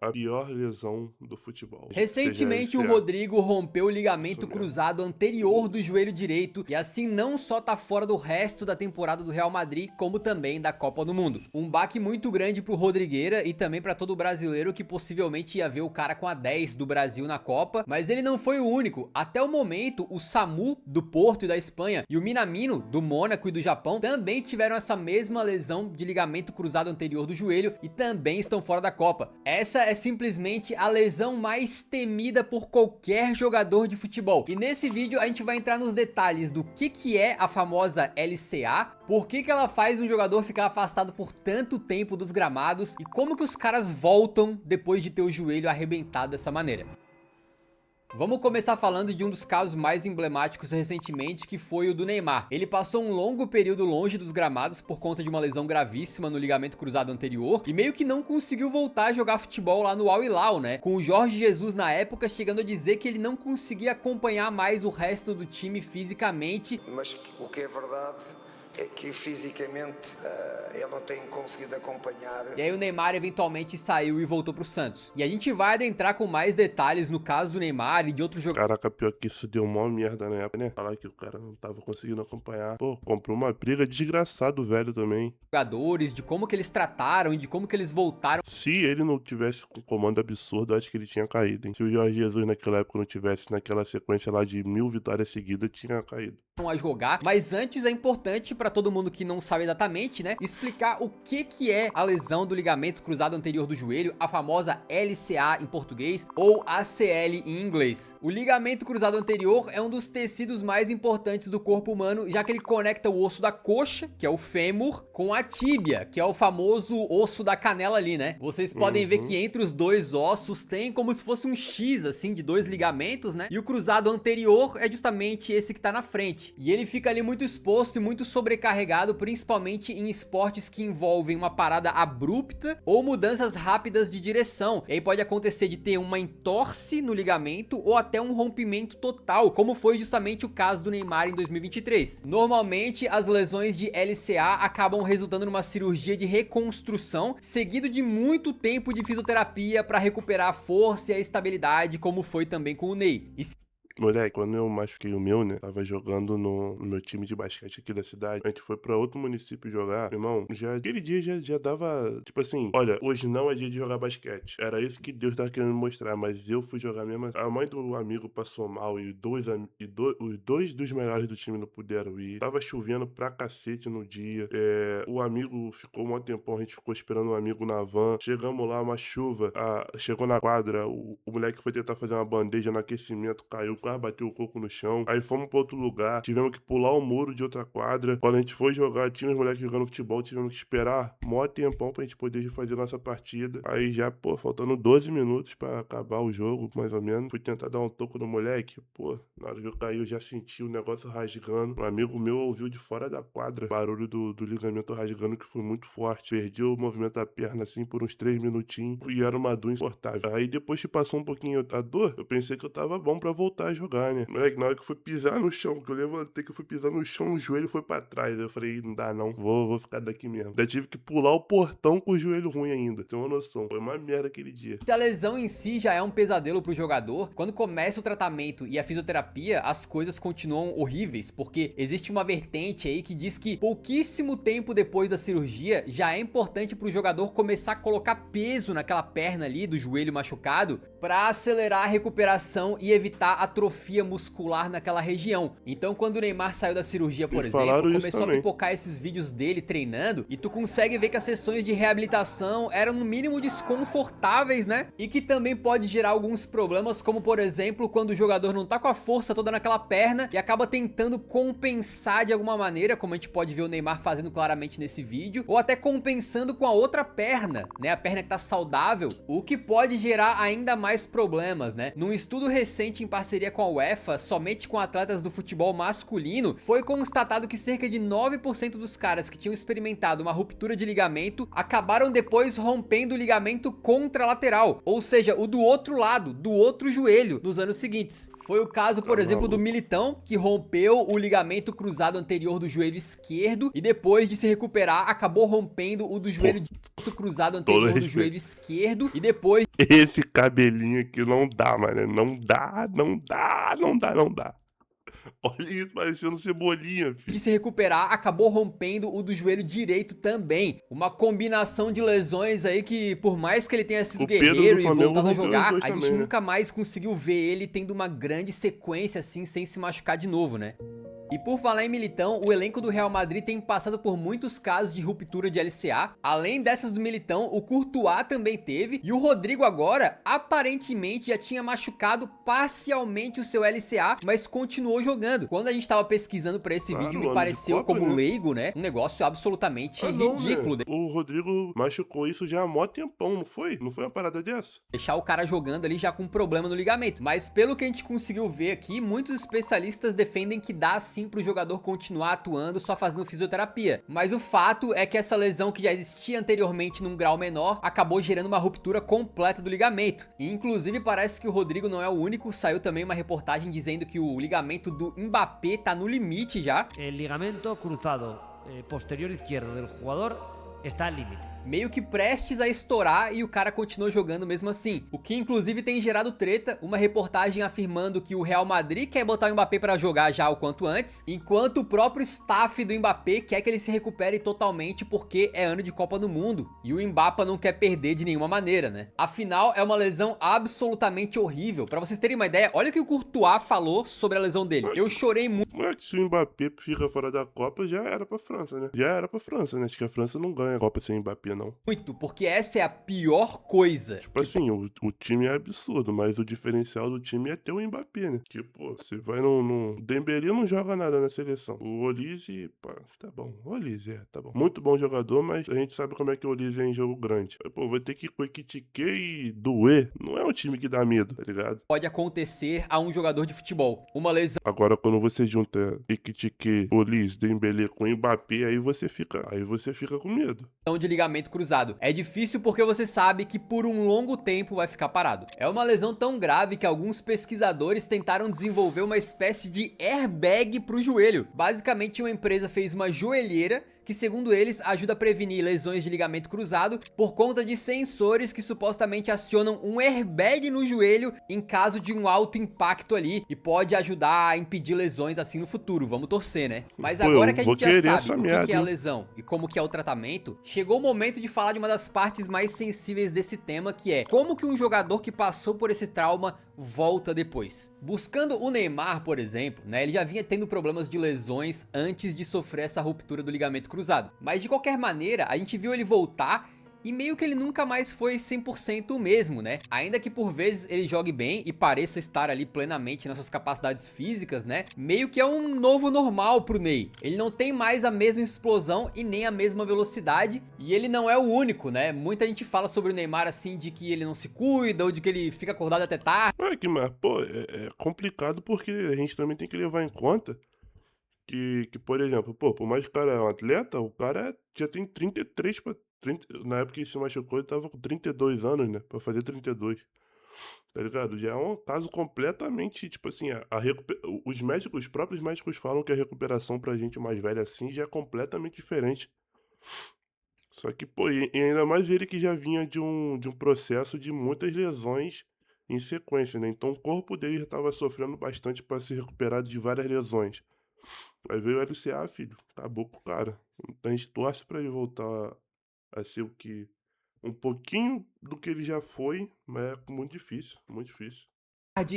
a pior lesão do futebol. Seja Recentemente, o LCA. Rodrigo rompeu o Isso ligamento mesmo. cruzado anterior do joelho direito e assim não só tá fora do resto da temporada do Real Madrid, como também da Copa do Mundo. Um baque muito grande pro Rodrigueira e também pra todo brasileiro que possivelmente ia ver o cara com a 10 do Brasil na Copa, mas ele não foi o único. Até o momento, o Samu do Porto e da Espanha e o Minamino do Mônaco e do Japão também tiveram essa mesma lesão de ligamento cruzado anterior do joelho e também estão fora da Copa. Essa é simplesmente a lesão mais temida por qualquer jogador de futebol. E nesse vídeo a gente vai entrar nos detalhes do que é a famosa LCA, por que ela faz um jogador ficar afastado por tanto tempo dos gramados e como que os caras voltam depois de ter o joelho arrebentado dessa maneira. Vamos começar falando de um dos casos mais emblemáticos recentemente, que foi o do Neymar. Ele passou um longo período longe dos gramados por conta de uma lesão gravíssima no ligamento cruzado anterior e meio que não conseguiu voltar a jogar futebol lá no Al Hilal, né? Com o Jorge Jesus na época chegando a dizer que ele não conseguia acompanhar mais o resto do time fisicamente. Mas o que é verdade é que fisicamente ele não tem conseguido acompanhar. E aí o Neymar eventualmente saiu e voltou pro Santos. E a gente vai adentrar com mais detalhes no caso do Neymar e de outros jogadores. Caraca, pior que isso deu mó merda na época, né? Falar que o cara não tava conseguindo acompanhar. Pô, comprou uma briga desgraçado, velho, também. De como que eles trataram e de como que eles voltaram Se ele não tivesse com comando absurdo, eu acho que ele tinha caído, hein? Se o Jorge Jesus naquela época não tivesse naquela sequência lá de 1000 vitórias seguidas, tinha caído. a jogar, mas antes é importante para todo mundo que não sabe exatamente, né, explicar o que é a lesão do ligamento cruzado anterior do joelho, a famosa LCA em português ou ACL em inglês. O ligamento cruzado anterior é um dos tecidos mais importantes do corpo humano, já que ele conecta o osso da coxa, que é o fêmur, com a tíbia, que é o famoso osso da canela ali, né? Vocês podem ver que entre os dois ossos tem como se fosse um X, assim, de dois ligamentos, né? E o cruzado anterior é justamente esse que tá na frente. E ele fica ali muito exposto e muito sobrecarregado, principalmente em esportes que envolvem uma parada abrupta ou mudanças rápidas de direção. E aí pode acontecer de ter uma entorse no ligamento ou até um rompimento total, como foi justamente o caso do Neymar em 2023. Normalmente, as lesões de LCA acabam resultando numa cirurgia de reconstrução, seguido de muito tempo de fisioterapia para recuperar a força e a estabilidade, como foi também com o Ney. Moleque, quando eu machuquei o meu, né? Tava jogando no meu time de basquete aqui da cidade. A gente foi pra outro município jogar. Irmão, aquele dia já dava. Tipo assim, olha, hoje não é dia de jogar basquete. Era isso que Deus tava querendo me mostrar. Mas eu fui jogar mesmo. A mãe do amigo passou mal e os dois dos melhores do time não puderam ir. Tava chovendo pra cacete no dia. O amigo ficou um tempão, a gente ficou esperando um amigo na van. Chegamos lá, uma chuva. Chegou na quadra, o moleque foi tentar fazer uma bandeja no aquecimento, caiu, quase bateu o coco no chão. Aí fomos pra outro lugar, tivemos que pular o muro de outra quadra. Quando a gente foi jogar, tinha os moleques jogando futebol, tivemos que esperar mó tempão pra gente poder fazer nossa partida. Aí já, pô, faltando 12 minutos pra acabar o jogo, mais ou menos. Fui tentar dar um toco no moleque, pô, na hora que eu caí eu já senti o negócio rasgando. Um amigo meu ouviu de fora da quadra, barulho do ligamento rasgando, que foi muito forte. Perdi o movimento da perna assim por uns 3 minutinhos e era uma dor insuportável. Aí depois que passou um pouquinho a dor, eu pensei que eu tava bom pra voltar a jogar, né? Moleque, na hora que eu fui pisar no chão, que eu levantei, que eu fui pisar no chão, o joelho foi pra trás. Eu falei, não dá não, vou ficar daqui mesmo. Daí tive que pular o portão com o joelho ruim ainda. Tem uma noção, foi uma merda aquele dia. Se a lesão em si já é um pesadelo pro jogador, quando começa o tratamento e a fisioterapia, as coisas continuam horríveis, porque existe uma vertente aí que diz que pouquíssimo tempo depois da cirurgia já é importante pro jogador começar a colocar peso naquela perna ali do joelho machucado para acelerar a recuperação e evitar atrofia muscular naquela região. Então, quando o Neymar saiu da cirurgia, por exemplo, começou a pipocar esses vídeos dele treinando e tu consegue ver que as sessões de reabilitação eram no mínimo desconfortáveis, né? E que também pode gerar alguns problemas, como por exemplo, quando o jogador não tá com a força toda naquela perna e acaba tentando compensar de alguma maneira, como a gente pode ver o Neymar fazendo claramente nesse vídeo, ou até compensando com a outra perna, né? A perna que tá saudável, o que pode gerar ainda mais problemas, né? Num estudo recente em parceria com a UEFA, somente com atletas do futebol masculino, foi constatado que cerca de 9% dos caras que tinham experimentado uma ruptura de ligamento acabaram depois rompendo o ligamento contralateral, ou seja, o do outro lado, do outro joelho, nos anos seguintes. Foi o caso, por exemplo, do Militão, que rompeu o ligamento cruzado anterior do joelho esquerdo e depois de se recuperar, acabou rompendo o do joelho ligamento cruzado anterior do respeito. joelho esquerdo e depois Esse cabelinho aqui não dá, mano. Não dá, não dá, não dá, não dá. Olha isso, parecendo cebolinha, de filho. se recuperar, acabou rompendo o do joelho direito também. Uma combinação de lesões aí que, por mais que ele tenha sido O Pedro guerreiro do e Flamengo voltado a rompeu os jogar, dois a gente também, né? nunca mais conseguiu ver ele tendo uma grande sequência assim, sem se machucar de novo, né? E por falar em Militão, o elenco do Real Madrid tem passado por muitos casos de ruptura de LCA. Além dessas do Militão, o Courtois também teve. E o Rodrigo agora, aparentemente, já tinha machucado parcialmente o seu LCA, mas continuou jogando. Quando a gente tava pesquisando pra esse vídeo, me ano de pareceu, Copa, como né? leigo, né? Um negócio absolutamente Não, ridículo. né? O Rodrigo machucou isso já há mó tempão, não foi? Não foi uma parada dessa? Deixar o cara jogando ali já com problema no ligamento. Mas pelo que a gente conseguiu ver aqui, muitos especialistas defendem que dá sim pro jogador continuar atuando só fazendo fisioterapia. Mas o fato é que essa lesão que já existia anteriormente num grau menor acabou gerando uma ruptura completa do ligamento. E inclusive parece que o Rodrigo não é o único, saiu também uma reportagem dizendo que o ligamento do Mbappé tá no limite já. El ligamento cruzado posterior izquierdo del jugador está al límite. Meio que prestes a estourar e o cara continuou jogando mesmo assim. O que inclusive tem gerado treta, uma reportagem afirmando que o Real Madrid quer botar o Mbappé pra jogar já o quanto antes, enquanto o próprio staff do Mbappé quer que ele se recupere totalmente porque é ano de Copa do Mundo. E o Mbappé não quer perder de nenhuma maneira, né? Afinal, é uma lesão absolutamente horrível. Pra vocês terem uma ideia, olha o que o Courtois falou sobre a lesão dele. Eu chorei muito. Mas se o Mbappé fica fora da Copa, já era pra França, né? Já era pra França, né? Acho que a França não ganha a Copa sem Mbappé, não. Muito, porque essa é a pior coisa. Tipo assim, o time é absurdo, mas o diferencial do time é ter o Mbappé, né? Tipo, você vai no... O Dembélé não joga nada na seleção. O Olise, pá, tá bom. O Olise, tá bom. Muito bom jogador, mas a gente sabe como é que o Olise é em jogo grande. Pô, vai ter que Ekitike e doer. Não é um time que dá medo, tá ligado? Pode acontecer a um jogador de futebol. Uma lesão Agora, quando você junta Ekitike, Olise, Dembélé com Mbappé, aí você fica com medo. de ligamento cruzado. É difícil porque você sabe que por um longo tempo vai ficar parado. É uma lesão tão grave que alguns pesquisadores tentaram desenvolver uma espécie de airbag pro joelho. Basicamente, uma empresa fez uma joelheira que, segundo eles, ajuda a prevenir lesões de ligamento cruzado por conta de sensores que supostamente acionam um airbag no joelho em caso de um alto impacto ali e pode ajudar a impedir lesões assim no futuro. Vamos torcer, né? Mas Pô, agora eu que a vou gente já querer sabe essa o merda, que é a hein? lesão e como que é o tratamento, chegou o momento de falar de uma das partes mais sensíveis desse tema, que é como que um jogador que passou por esse trauma volta depois. Buscando o Neymar, por exemplo, né, ele já vinha tendo problemas de lesões antes de sofrer essa ruptura do ligamento cruzado. Mas de qualquer maneira, a gente viu ele voltar e meio que ele nunca mais foi 100% o mesmo, né? Ainda que por vezes ele jogue bem e pareça estar ali plenamente nas suas capacidades físicas, né? Meio que é um novo normal pro Ney. Ele não tem mais a mesma explosão e nem a mesma velocidade. E ele não é o único, né? Muita gente fala sobre o Neymar assim, de que ele não se cuida ou de que ele fica acordado até tarde. Mas, pô, é complicado porque a gente também tem que levar em conta que, por exemplo, pô, por mais que o cara é um atleta, o cara já tem 33 pra 30, na época que ele se machucou, ele tava com 32 anos, né? Pra fazer 32. Tá ligado? Já é um caso completamente, tipo assim, os médicos, os próprios médicos falam que a recuperação pra gente mais velha assim já é completamente diferente. Só que, pô, e ainda mais ele que já vinha de um processo de muitas lesões em sequência, né? Então o corpo dele já tava sofrendo bastante pra se recuperar de várias lesões. Aí veio o LCA, filho. Acabou com o cara. Então a gente torce pra ele voltar a ser o que... Um pouquinho do que ele já foi, mas é muito difícil, muito difícil.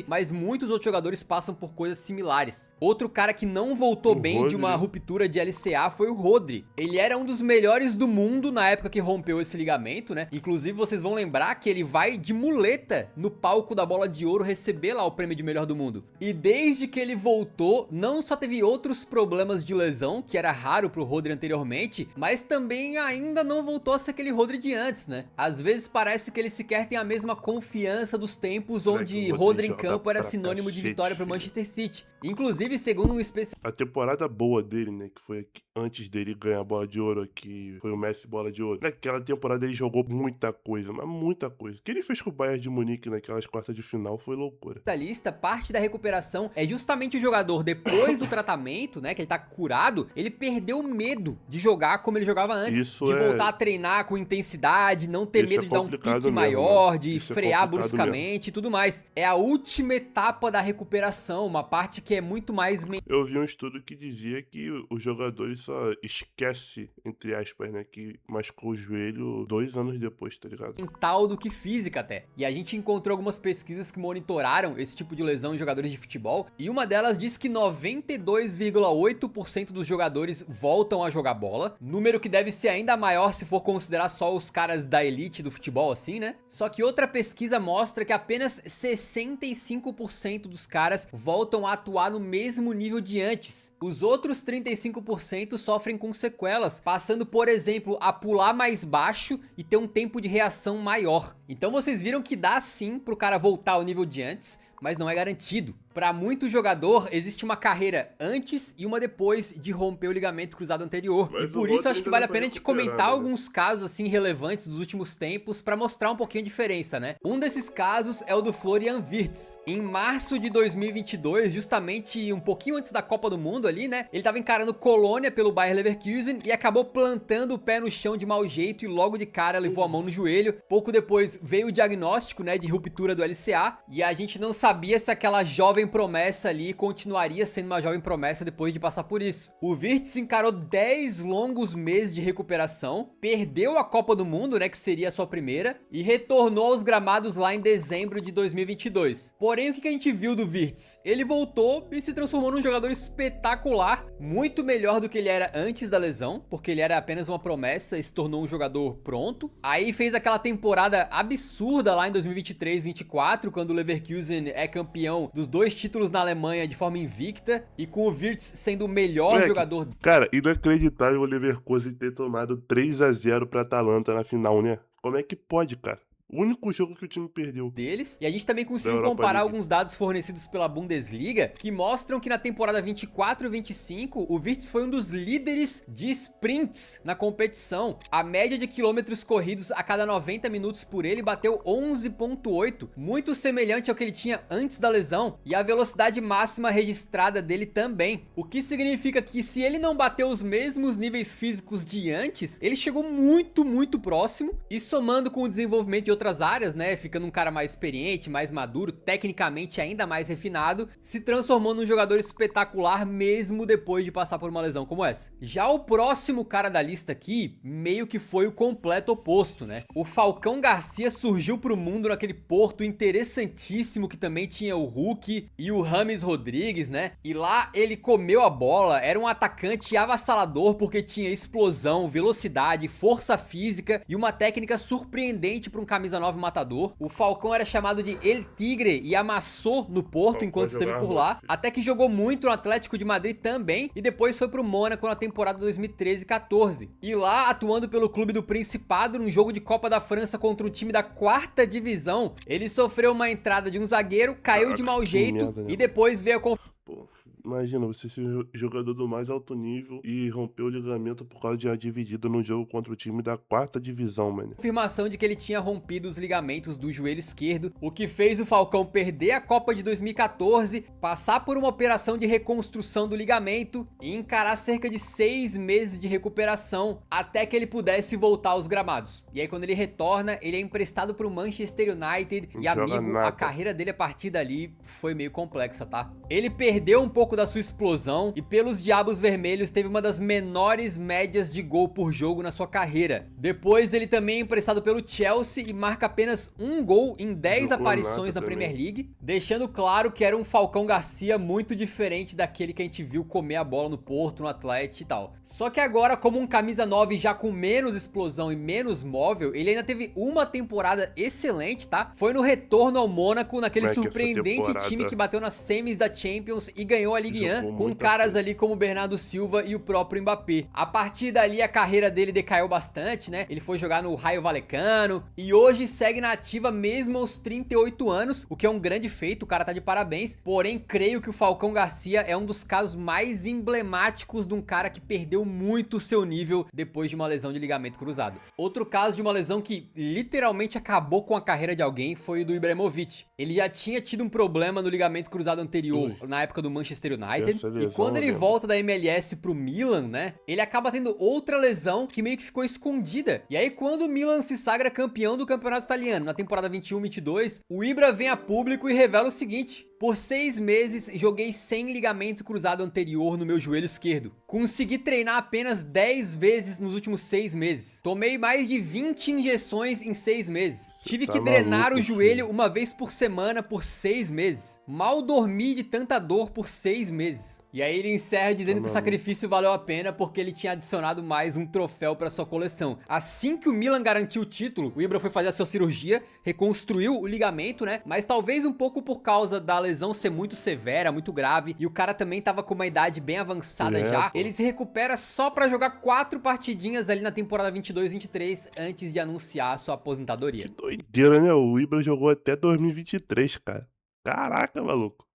Mas muitos outros jogadores passam por coisas similares. Outro cara que não voltou bem de uma ruptura de LCA foi o Rodri. Ele era um dos melhores do mundo na época que rompeu esse ligamento, né? Inclusive, vocês vão lembrar que ele vai de muleta no palco da Bola de Ouro receber lá o prêmio de melhor do mundo. E desde que ele voltou, não só teve outros problemas de lesão, que era raro pro Rodri anteriormente, mas também ainda não voltou a ser aquele Rodri de antes, né? Às vezes parece que ele sequer tem a mesma confiança dos tempos onde Rodri em Joga campo era pra sinônimo de cacete, vitória pro filho. Manchester City. Inclusive, segundo um especialista A temporada boa dele, né, que foi antes dele ganhar a bola de ouro, que foi o Messi bola de ouro. Naquela temporada ele jogou muita coisa, mas muita coisa. O que ele fez com o Bayern de Munique naquelas quartas de final foi loucura. lista, parte da recuperação é justamente o jogador, depois do tratamento, né, que ele tá curado, ele perdeu o medo de jogar como ele jogava antes. Isso de é- voltar a treinar com intensidade, não ter Isso medo é de dar um complicado pique mesmo, maior, mano. de Isso é frear complicado bruscamente e tudo mais. É a última etapa da recuperação, uma parte que é muito mais Eu vi um estudo que dizia que os jogadores só esquece, entre aspas, né, que machucou o joelho 2 anos depois, tá ligado? mental do que física até. E a gente encontrou algumas pesquisas que monitoraram esse tipo de lesão em jogadores de futebol, e uma delas diz que 92,8% dos jogadores voltam a jogar bola, número que deve ser ainda maior se for considerar só os caras da elite do futebol assim, né? Só que outra pesquisa mostra que apenas 65% dos caras voltam a atuar no mesmo nível de antes. Os outros 35% sofrem com sequelas, passando, por exemplo, a pular mais baixo e ter um tempo de reação maior. Então vocês viram que dá sim pro cara voltar ao nível de antes, mas não é garantido. Para muito jogador, existe uma carreira antes e uma depois de romper o ligamento cruzado anterior. Mas E por o isso outro acho que ainda vale a dá pena pra a gente recuperar, comentar né? alguns casos assim relevantes dos últimos tempos para mostrar um pouquinho a diferença, né? Um desses casos é o do Florian Wirtz. Em março de 2022, justamente um pouquinho antes da Copa do Mundo ali, né? Ele tava encarando Colônia pelo Bayer Leverkusen e acabou plantando o pé no chão de mau jeito e logo de cara levou a mão no joelho. Pouco depois veio o diagnóstico, né, de ruptura do LCA, e a gente não sabia se aquela jovem promessa ali continuaria sendo uma jovem promessa depois de passar por isso. O Wirtz encarou 10 longos meses de recuperação, perdeu a Copa do Mundo, né, que seria a sua primeira, e retornou aos gramados lá em dezembro de 2022. Porém, o que a gente viu do Wirtz? Ele voltou e se transformou num jogador espetacular, muito melhor do que ele era antes da lesão, porque ele era apenas uma promessa e se tornou um jogador pronto. Aí fez aquela temporada absurda lá em 2023-24, quando o Leverkusen é campeão dos 2 títulos na Alemanha de forma invicta, e com o Wirtz sendo o melhor Moleque, jogador Cara, inacreditável o Leverkusen ter tomado 3-0 pra Atalanta na final, né? Como é que pode, cara? O único jogo que o time perdeu. deles. E a gente também conseguiu Europa comparar League. alguns dados fornecidos pela Bundesliga que mostram que na temporada 24 e 25 o Wirtz foi um dos líderes de sprints na competição. A média de quilômetros corridos a cada 90 minutos por ele bateu 11,8, muito semelhante ao que ele tinha antes da lesão, e a velocidade máxima registrada dele também. O que significa que se ele não bateu os mesmos níveis físicos de antes, ele chegou muito próximo, e somando com o desenvolvimento de outras áreas, né, ficando um cara mais experiente, mais maduro, tecnicamente ainda mais refinado, se transformou num jogador espetacular mesmo depois de passar por uma lesão como essa. Já o próximo cara da lista aqui, meio que foi o completo oposto, né? O Falcão Garcia surgiu pro mundo naquele Porto interessantíssimo que também tinha o Hulk e o James Rodrigues, né? E lá ele comeu a bola, era um atacante avassalador porque tinha explosão, velocidade, força física e uma técnica surpreendente para um camisa 9 matador. O Falcão era chamado de El Tigre e amassou no Porto Falcão enquanto esteve jogava por lá, muito. até que jogou muito no Atlético de Madrid também e depois foi pro Mônaco na temporada 2013-14. E lá, atuando pelo clube do Principado num jogo de Copa da França contra um time da 4ª divisão, ele sofreu uma entrada de um zagueiro, caiu de Caraca, mau que jeito merda, né, e depois veio a Pô, imagina você ser jogador do mais alto nível e romper o ligamento por causa de uma dividida num jogo contra o time da 4ª divisão, mano. confirmação de que ele tinha rompido os ligamentos do joelho esquerdo, o que fez o Falcão perder a Copa de 2014, passar por uma operação de reconstrução do ligamento e encarar cerca de 6 meses de recuperação até que ele pudesse voltar aos gramados. E aí quando ele retorna, ele é emprestado para o Manchester United Não e joga amigo, nada. a carreira dele a partir dali foi meio complexa, tá? Ele perdeu um pouco da sua explosão e pelos Diabos Vermelhos teve uma das menores médias de gol por jogo na sua carreira. Depois ele também é emprestado pelo Chelsea e marca apenas um gol em 10 Jogou aparições nada na Premier também. League, deixando claro que era um Falcão Garcia muito diferente daquele que a gente viu comer a bola no Porto, no Atlético e tal. Só que agora, como um camisa 9 já com menos explosão e menos móvel, ele ainda teve uma temporada excelente, tá? Foi no retorno ao Mônaco, naquele Moleque, essa surpreendente temporada- time que bateu nas semis da Champions e ganhou a Liga Ligue 1 Jogou com muita caras coisa. ali como Bernardo Silva e o próprio Mbappé. A partir dali a carreira dele decaiu bastante, né? Ele foi jogar no Raio Vallecano e hoje segue na ativa mesmo aos 38 anos, o que é um grande feito, o cara tá de parabéns. Porém, creio que o Falcão Garcia é um dos casos mais emblemáticos de um cara que perdeu muito o seu nível depois de uma lesão de ligamento cruzado. Outro caso de uma lesão que literalmente acabou com a carreira de alguém foi o do Ibrahimovic. Ele já tinha tido um problema no ligamento cruzado anterior, na época do Manchester United, Essa e lesão quando eu ele lembro. volta da MLS pro Milan, né, ele acaba tendo outra lesão que meio que ficou escondida. E aí quando o Milan se sagra campeão do campeonato italiano na temporada 21-22, o Ibra vem a público e revela o seguinte: por 6 meses joguei sem ligamento cruzado anterior no meu joelho esquerdo. Consegui treinar apenas 10 vezes nos últimos 6 meses. Tomei mais de 20 injeções em 6 meses. Tive Tá que drenar maluco, o joelho filho. uma vez por semana por 6 meses. Mal dormi de tanta dor por 6 meses. E aí ele encerra dizendo que o maluco. sacrifício valeu a pena porque ele tinha adicionado mais um troféu para sua coleção. Assim que o Milan garantiu o título, o Ibra foi fazer a sua cirurgia, reconstruiu o ligamento, né? Mas talvez um pouco por causa da lesão ser muito severa, muito grave, e o cara também tava com uma idade bem avançada já. Pô. Ele se recupera só pra jogar 4 partidinhas ali na temporada 22-23 antes de anunciar a sua aposentadoria. Que doideira, né? O Ibra jogou até 2023, cara. Caraca, maluco.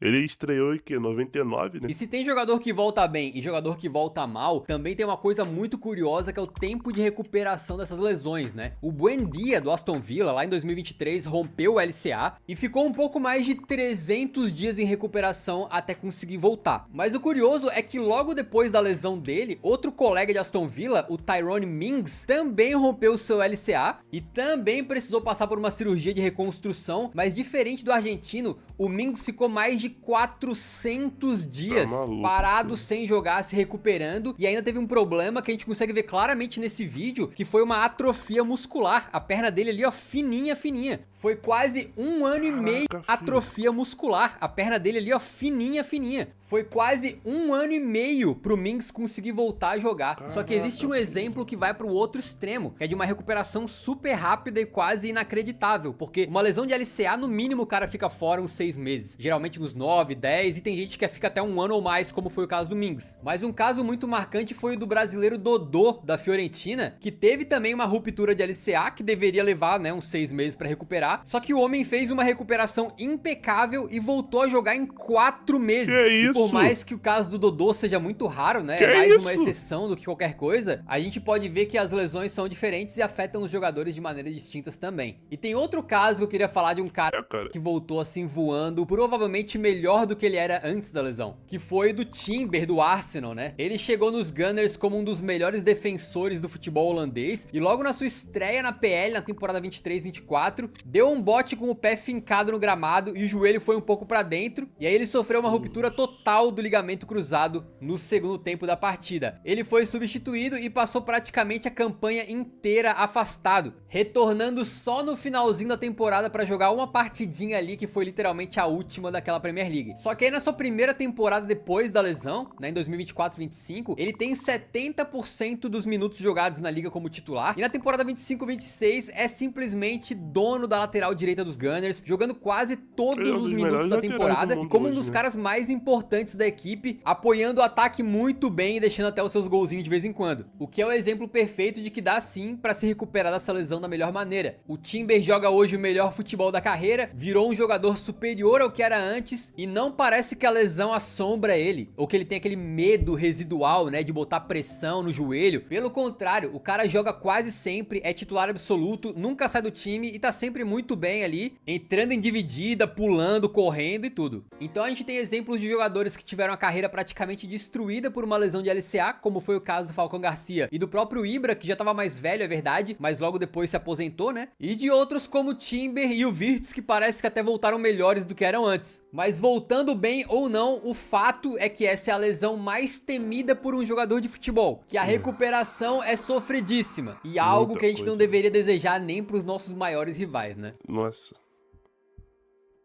Ele estreou em que? 99, né? E se tem jogador que volta bem e jogador que volta mal, também tem uma coisa muito curiosa que é o tempo de recuperação dessas lesões, né? O Buendia do Aston Villa, lá em 2023, rompeu o LCA e ficou um pouco mais de 300 dias em recuperação até conseguir voltar. Mas o curioso é que logo depois da lesão dele, outro colega de Aston Villa, o Tyrone Mings, também rompeu o seu LCA e também precisou passar por uma cirurgia de reconstrução, mas diferente do argentino, o Mings ficou mais de 400 dias maluco, parado filho. sem jogar, se recuperando, e ainda teve um problema que a gente consegue ver claramente nesse vídeo, que foi uma atrofia muscular. A perna dele ali, ó, fininha, fininha. Foi quase 1 ano e meio filho. atrofia muscular. A perna dele ali, ó, fininha, fininha. Foi quase 1 ano e meio pro Mings conseguir voltar a jogar. Só que existe um exemplo que vai pro outro extremo, que é de uma recuperação super rápida e quase inacreditável, porque uma lesão de LCA, no mínimo, o cara fica fora uns 6 meses. Geralmente uns 9, 10, e tem gente que fica até 1 ano ou mais, como foi o caso do Mings. Mas um caso muito marcante foi o do brasileiro Dodô, da Fiorentina, que teve também uma ruptura de LCA, que deveria levar, né, uns 6 meses pra recuperar. Só que o homem fez uma recuperação impecável e voltou a jogar em 4 meses. Que E por isso? mais que o caso do Dodô seja muito raro, né, Que é mais uma isso? exceção do que qualquer coisa, a gente pode ver que as lesões são diferentes e afetam os jogadores de maneiras distintas também. E tem outro caso que eu queria falar de um cara cara. que voltou assim voando, provavelmente melhor do que ele era antes da lesão, que foi do Timber, do Arsenal, né? Ele chegou nos Gunners como um dos melhores defensores do futebol holandês e logo na sua estreia na PL, na temporada 23-24, deu um bote com o pé fincado no gramado e o joelho foi um pouco pra dentro, e aí ele sofreu uma ruptura total do ligamento cruzado no segundo tempo da partida. Ele foi substituído e passou praticamente a campanha inteira afastado, retornando só no finalzinho da temporada pra jogar uma partidinha ali que foi literalmente a última daquela Premier League. Só que aí na sua primeira temporada depois da lesão, né, em 2024-25, ele tem 70% dos minutos jogados na liga como titular, e na temporada 25-26 é simplesmente dono da lateral direita dos Gunners, jogando quase todos Ele é um os dos minutos melhores da laterais temporada do e mundo como um hoje, dos né? caras mais importantes da equipe, apoiando o ataque muito bem e deixando até os seus golzinhos de vez em quando. O que é o exemplo perfeito de que dá sim pra se recuperar dessa lesão da melhor maneira. O Timber joga hoje o melhor futebol da carreira, virou um jogador superior ao que era antes e não parece que a lesão assombra ele, ou que ele tem aquele medo residual, né, de botar pressão no joelho. Pelo contrário, o cara joga quase sempre, é titular absoluto, nunca sai do time e tá sempre muito bem ali, entrando em dividida, pulando, correndo e tudo. Então a gente tem exemplos de jogadores que tiveram a carreira praticamente destruída por uma lesão de LCA, como foi o caso do Falcão Garcia e do próprio Ibra, que já tava mais velho, é verdade, mas logo depois se aposentou, né? E de outros como o Timber e o Wirtz, que parece que até voltaram melhores do que eram antes. Mas voltando bem ou não, o fato é que essa é a lesão mais temida por um jogador de futebol, que a recuperação é sofridíssima e algo Muita que a gente não coisa. deveria desejar nem pros nossos maiores rivais, né? Nossa.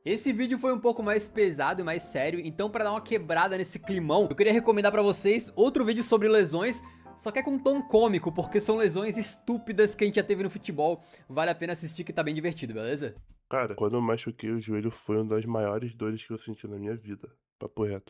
Esse vídeo foi um pouco mais pesado e mais sério, então pra dar uma quebrada nesse climão, eu queria recomendar pra vocês outro vídeo sobre lesões, só que é com um tom cômico, porque são lesões estúpidas que a gente já teve no futebol. Vale a pena assistir que tá bem divertido, beleza? Cara, quando eu machuquei o joelho foi uma das maiores dores que eu senti na minha vida. Papo reto.